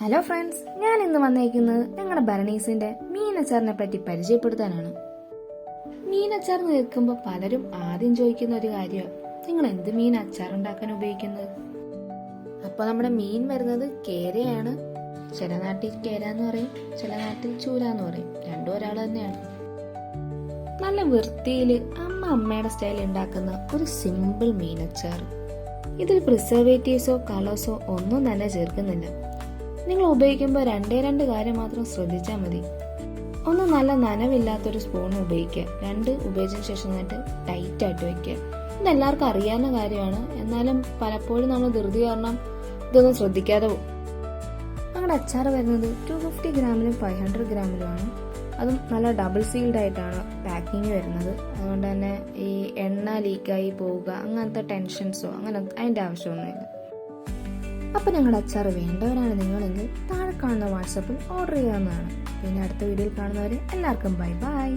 Hello friends, ഞാൻ ഇന്ന് വന്നേക്കുന്നത് ഞങ്ങളുടെ ബരണീസിന്റെ മീനച്ചാറിനെ പറ്റി പരിചയപ്പെടുത്താനാണ്. മീനച്ചാർ കേൾക്കുമ്പോൾ പലരും ആദ്യം ചോദിക്കുന്ന ഒരു കാര്യമാണ്, നിങ്ങൾ എന്ത് മീൻ അച്ചാർ ഉണ്ടാക്കാൻ ഉപയോഗിക്കുന്നത്? അപ്പൊ നമ്മുടെ മീൻ വരുന്നത് കേരയാണ്. ചില നാട്ടിൽ കേര എന്ന് പറയും, ചില നാട്ടിൽ ചൂര എന്ന് പറയും. രണ്ടും ഒരാൾ തന്നെയാണ്. നല്ല വൃത്തിയില് അമ്മയുടെ സ്റ്റൈൽ ഉണ്ടാക്കുന്ന ഒരു സിമ്പിൾ മീനച്ചാർ. ഇതിൽ പ്രിസർവേറ്റീവ്സോ കളേഴ്സോ ഒന്നും തന്നെ ചേർക്കുന്നില്ല. നിങ്ങൾ ഉപയോഗിക്കുമ്പോൾ രണ്ട് കാര്യം മാത്രം ശ്രദ്ധിച്ചാൽ മതി. ഒന്ന്, നല്ല നനവില്ലാത്തൊരു സ്പൂൺ ഉപയോഗിക്കുക. രണ്ട്, ഉപയോഗിച്ചതിന് ശേഷം നന്നായിട്ട് ടൈറ്റായിട്ട് വെക്കുക. ഇതെല്ലാവർക്കും അറിയാവുന്ന കാര്യമാണ്, എന്നാലും പലപ്പോഴും നമ്മൾ ധൃതി കാരണം ഇതൊന്നും ശ്രദ്ധിക്കാതെ പോകും. ഞങ്ങളുടെ അച്ചാർ വരുന്നത് 250 ഗ്രാമിലും 500 ഗ്രാമിലുമാണ്. അതും നല്ല ഡബിൾ സീൽഡ് ആയിട്ടാണ് പാക്കിങ് വരുന്നത്. അതുകൊണ്ട് തന്നെ ഈ എണ്ണ ലീക്കായി പോവുക അങ്ങനത്തെ ടെൻഷൻസോ അങ്ങനെ അതിൻ്റെ ആവശ്യമൊന്നുമില്ല. അപ്പോൾ ഞങ്ങളുടെ അച്ചാർ വേണ്ടവരാണ് നിങ്ങളെങ്കിൽ താഴെ കാണുന്ന വാട്സാപ്പിൽ ഓർഡർ ചെയ്യാവുന്നതാണ്. പിന്നെ അടുത്ത വീഡിയോയിൽ കാണുന്നവരെ എല്ലാവർക്കും ബൈ ബൈ.